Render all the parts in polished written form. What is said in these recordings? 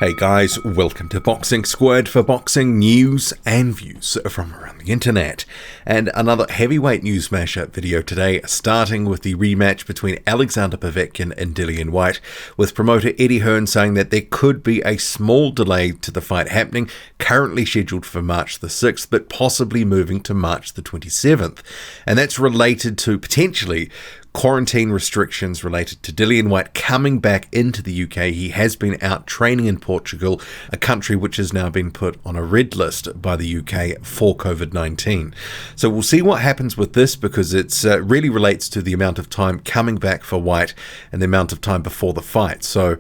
Hey guys, welcome to Boxing Squad for boxing news and views from around the internet. And another heavyweight news mashup video today, starting with the rematch between Alexander Povetkin and Dillian Whyte, with promoter Hearn saying that there could be a small delay to the fight happening, currently scheduled for March the 6th, but possibly moving to March the 27th. And that's related to potentially quarantine restrictions related to Dillian Whyte coming back into the UK. He has been out training in Portugal, a country which has now been put on a red list by the UK for COVID-19. So we'll see what happens with this, because it's really relates to the amount of time coming back for Whyte and the amount of time before the fight. So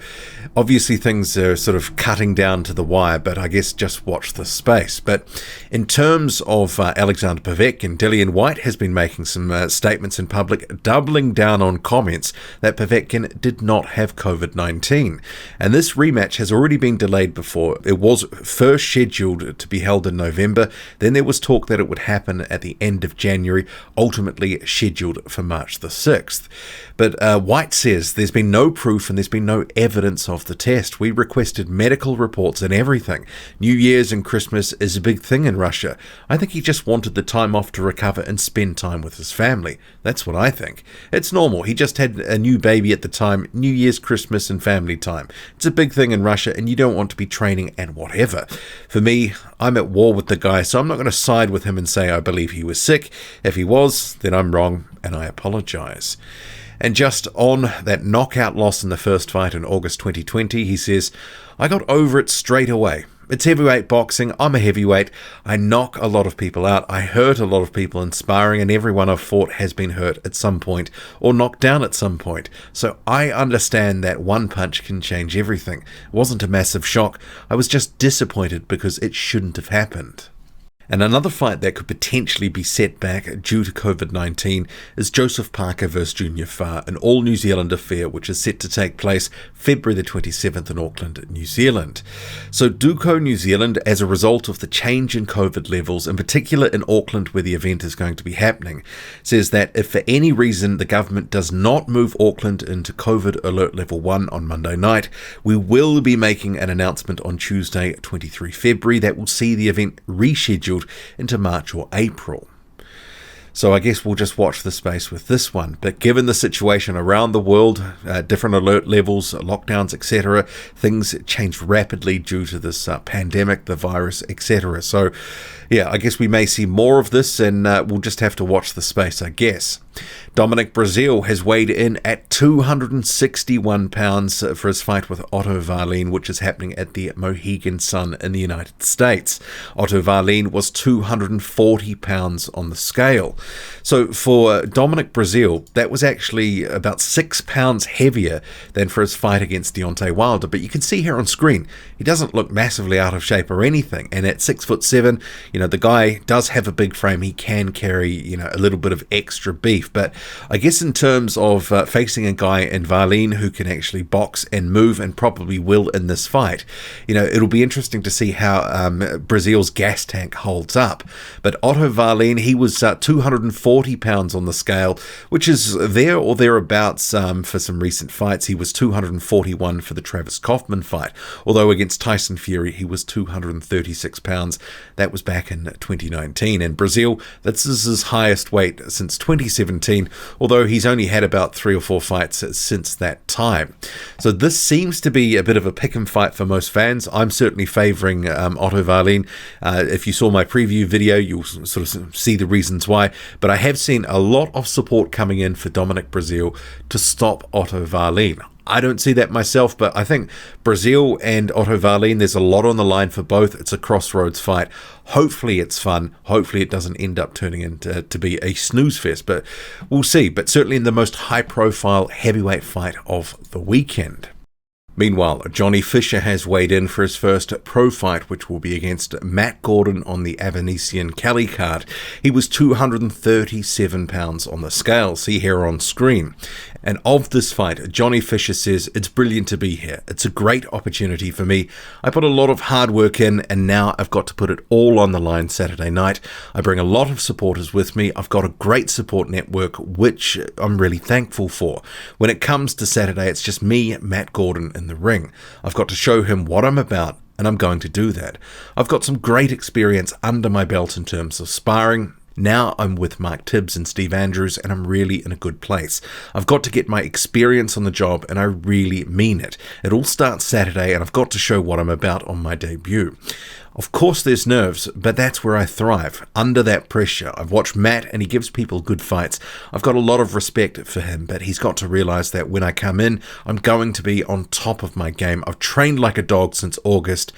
obviously things are sort of cutting down to the wire, but I guess just watch this space. But in terms of Alexander Povetkin, Dillian Whyte has been making some statements in public, doubling down on comments that Povetkin did not have COVID-19. And this rematch has already been delayed before. It was first scheduled to be held in November. Then there was talk that it would happen at the end of January, ultimately scheduled for March the 6th. But Whyte says there's been no proof and there's been no evidence of the test. We requested medical reports and everything. New Year's and Christmas is a big thing in Russia. I think he just wanted the time off to recover and spend time with his family. That's what I think. It's normal. He just had a new baby at the time, New Year's, Christmas and family time. It's a big thing in Russia and you don't want to be training and whatever. For me, I'm at war with the guy, so I'm not going to side with him and say I believe he was sick. If he was, then I'm wrong and I apologize. And just on that knockout loss in the first fight in August 2020, he says, I got over it straight away. It's heavyweight boxing. I'm a heavyweight. I knock a lot of people out. I hurt a lot of people in sparring, and everyone I've fought has been hurt at some point or knocked down at some point. So I understand that one punch can change everything. It wasn't a massive shock. I was just disappointed because it shouldn't have happened. And another fight that could potentially be set back due to COVID-19 is Joseph Parker vs Junior Fara, an all-New Zealand affair which is set to take place February the 27th in Auckland, New Zealand. So DeVeko New Zealand, as a result of the change in COVID levels, in particular in Auckland where the event is going to be happening, says that if for any reason the government does not move Auckland into COVID Alert Level 1 on Monday night, we will be making an announcement on Tuesday, 23 February, that will see the event rescheduled into March or April. So I guess we'll just watch the space with this one. But given the situation around the world, different alert levels, lockdowns, etc., things change rapidly due to this pandemic, the virus, etc. So yeah, I guess we may see more of this, and we'll just have to watch the space, I guess. Dominic Breazeale has weighed in at 261 pounds for his fight with Otto, which is happening at the Mohegan Sun in the United States. Otto was 240 pounds on the scale. So for Dominic Breazeale, that was actually about 6 pounds heavier than for his fight against Deontay Wilder. But you can see here on screen, he doesn't look massively out of shape or anything. And at 6'7", the guy does have a big frame. He can carry, a little bit of extra beef. But I guess in terms of facing a guy in Wallin who can actually box and move, and probably will in this fight, it'll be interesting to see how Breazeale's gas tank holds up. But Otto Wallin, he was 240 pounds on the scale, which is there or thereabouts for some recent fights. He was 241 for the Travis Kaufman fight, although against Tyson Fury he was 236 pounds. That was back in 2019. And Breazeale, this is his highest weight since 2017, although he's only had about 3 or 4 fights since that time. So this seems to be a bit of a pick 'em fight for most fans. I'm certainly favouring Otto Wallin. If you saw my preview video, you'll sort of see the reasons why. But I have seen a lot of support coming in for Dominic Breazeale to stop Otto Wallin. I don't see that myself, but I think Breazeale and Otto Wallin, there's a lot on the line for both. It's a crossroads fight. Hopefully it's fun. Hopefully it doesn't end up turning into to be a snooze fest, but we'll see. But certainly in the most high-profile heavyweight fight of the weekend. Meanwhile, Johnny Fisher has weighed in for his first pro fight, which will be against Matt Gordon on the Avanesian Cali card. He was 237 pounds on the scale, see here on screen. And of this fight, Johnny Fisher says, "It's brilliant to be here. It's a great opportunity for me. I put a lot of hard work in, and now I've got to put it all on the line Saturday night. I bring a lot of supporters with me. I've got a great support network, which I'm really thankful for. When it comes to Saturday, it's just me, Matt Gordon, in the ring. I've got to show him what I'm about, and I'm going to do that. I've got some great experience under my belt in terms of sparring. Now I'm with Mark Tibbs and Steve Andrews, and I'm really in a good place. I've got to get my experience on the job, and I really mean it. It all starts Saturday, and I've got to show what I'm about on my debut. Of course there's nerves, but that's where I thrive, under that pressure. I've watched Matt, and he gives people good fights. I've got a lot of respect for him, but he's got to realise that when I come in, I'm going to be on top of my game. I've trained like a dog since August,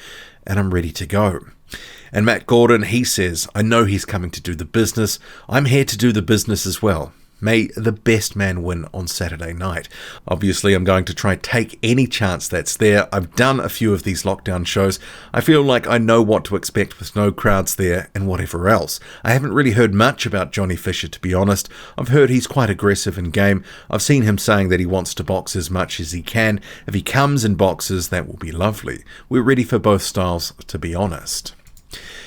and I'm ready to go." And Matt Gordon, he says, "I know he's coming to do the business. I'm here to do the business as well. May the best man win on Saturday night. Obviously, I'm going to try take any chance that's there. I've done a few of these lockdown shows. I feel like I know what to expect with no crowds there and whatever else. I haven't really heard much about Johnny Fisher, to be honest. I've heard he's quite aggressive in game. I've seen him saying that he wants to box as much as he can. If he comes and boxes, that will be lovely. We're ready for both styles, to be honest."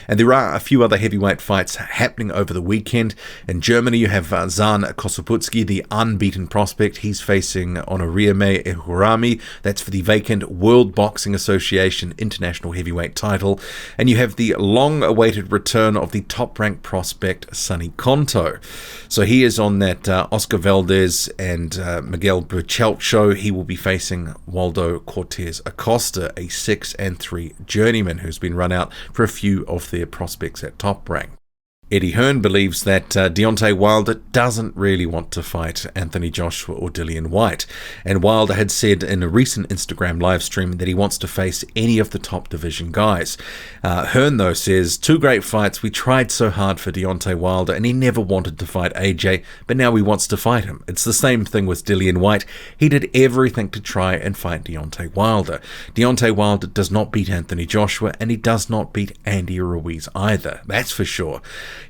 And there are a few other heavyweight fights happening over the weekend. In Germany, you have Zhan Koosobutskiy, the unbeaten prospect. He's facing Honorime Ehurami. That's for the vacant World Boxing Association International Heavyweight title. And you have the long-awaited return of the top-ranked prospect, Sonny Conto. So he is on that Oscar Valdez and Miguel Burchelt show. He will be facing Waldo Cortez Acosta, a 6-3 journeyman who's been run out for a few of their prospects at top rank. Eddie Hearn believes that Deontay Wilder doesn't really want to fight Anthony Joshua or Dillian Whyte, and Wilder had said in a recent Instagram live stream that he wants to face any of the top division guys. Hearn, though, says, "Two great fights. We tried so hard for Deontay Wilder, and he never wanted to fight AJ, but now he wants to fight him. It's the same thing with Dillian Whyte. He did everything to try and fight Deontay Wilder. Deontay Wilder does not beat Anthony Joshua, and he does not beat Andy Ruiz either. That's for sure.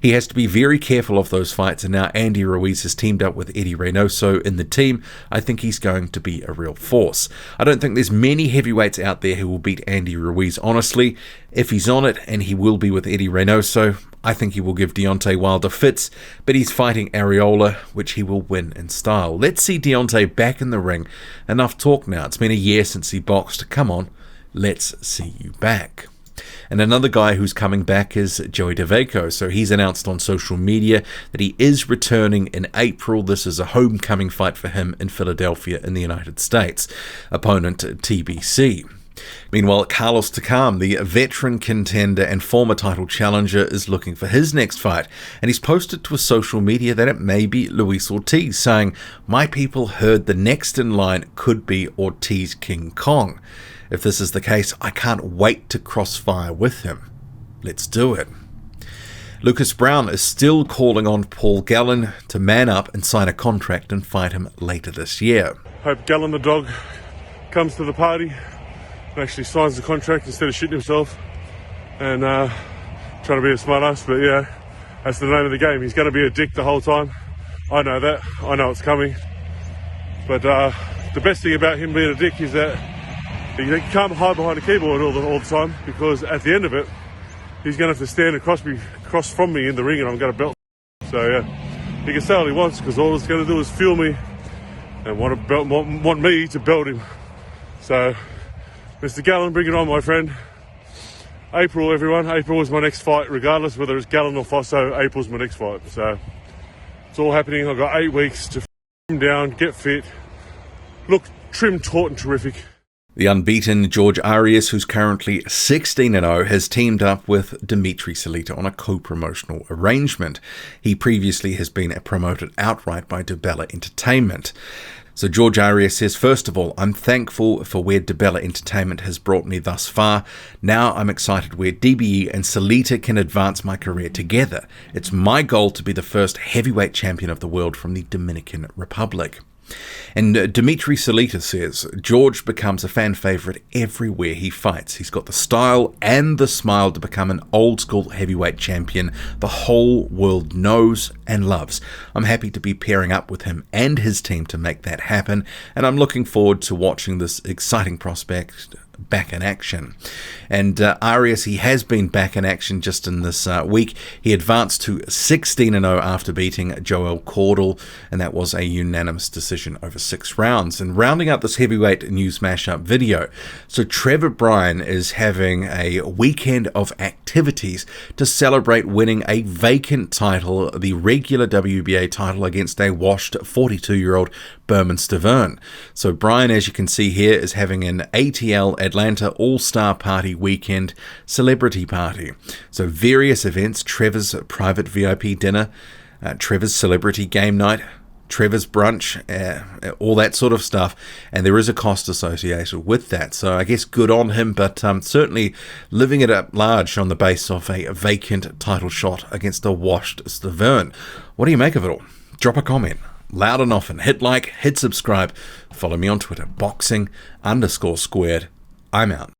He has to be very careful of those fights, and now Andy Ruiz has teamed up with Eddie Reynoso in the team. I think he's going to be a real force. I don't think there's many heavyweights out there who will beat Andy Ruiz, honestly. If he's on it, and he will be with Eddie Reynoso, I think he will give Deontay Wilder fits, but he's fighting Ariola, which he will win in style. Let's see Deontay back in the ring. Enough talk now. It's been a year since he boxed. Come on, let's see you back." And another guy who's coming back is Joey DeVeko. So he's announced on social media that he is returning in April. This is a homecoming fight for him in Philadelphia in the United States. Opponent TBC. Meanwhile, Carlos Takam, the veteran contender and former title challenger, is looking for his next fight, and he's posted to his social media that it may be Luis Ortiz, saying, "My people heard the next in line could be Ortiz King Kong. If this is the case, I can't wait to crossfire with him. Let's do it." Lucas Browne is still calling on Paul Gallen to man up and sign a contract and fight him later this year. Hope Gallen the dog comes to the party and actually signs the contract instead of shitting himself and trying to be a smart ass, but yeah, that's the name of the game. He's going to be a dick the whole time. I know that. I know it's coming. But the best thing about him being a dick is that he can't hide behind a keyboard all the time, because at the end of it, he's going to have to stand across from me in the ring, and I'm going to belt. So yeah, he can say all he wants, because all he's going to do is feel me and want me to belt him. So, Mr. Gallen, bring it on, my friend. April, everyone. April is my next fight, regardless whether it's Gallen or Fosso. April's my next fight. So it's all happening. I've got 8 weeks to him down, get fit, look trim, taut, and terrific. The unbeaten George Arias, who's currently 16-0, has teamed up with Dimitri Salita on a co-promotional arrangement. He previously has been promoted outright by DiBella Entertainment. So George Arias says, "First of all, I'm thankful for where DiBella Entertainment has brought me thus far. Now I'm excited where DBE and Salita can advance my career together. It's my goal to be the first heavyweight champion of the world from the Dominican Republic." And Dimitri Salita says, George becomes a fan favourite everywhere he fights. He's got the style and the smile to become an old-school heavyweight champion the whole world knows and loves. I'm happy to be pairing up with him and his team to make that happen, and I'm looking forward to watching this exciting prospect back in action. And Arias, he has been back in action just in this week. He advanced to 16-0 after beating Joel Cordell, and that was a unanimous decision over 6 rounds. And rounding out this heavyweight news mashup video, so Trevor Bryan is having a weekend of activities to celebrate winning a vacant title, the regular WBA title, against a washed 42-year-old Berman Stavern. So Bryan, as you can see here, is having an ATL Atlanta All-Star Party weekend celebrity party. So various events: Trevor's private VIP dinner, Trevor's celebrity game night, Trevor's brunch, all that sort of stuff, and there is a cost associated with that. So I guess good on him, but certainly living it up large on the base of a vacant title shot against a washed Stavern. What do you make of it all? Drop a comment. Loud and often. Hit like, hit subscribe. Follow me on Twitter, boxing_squared. I'm out.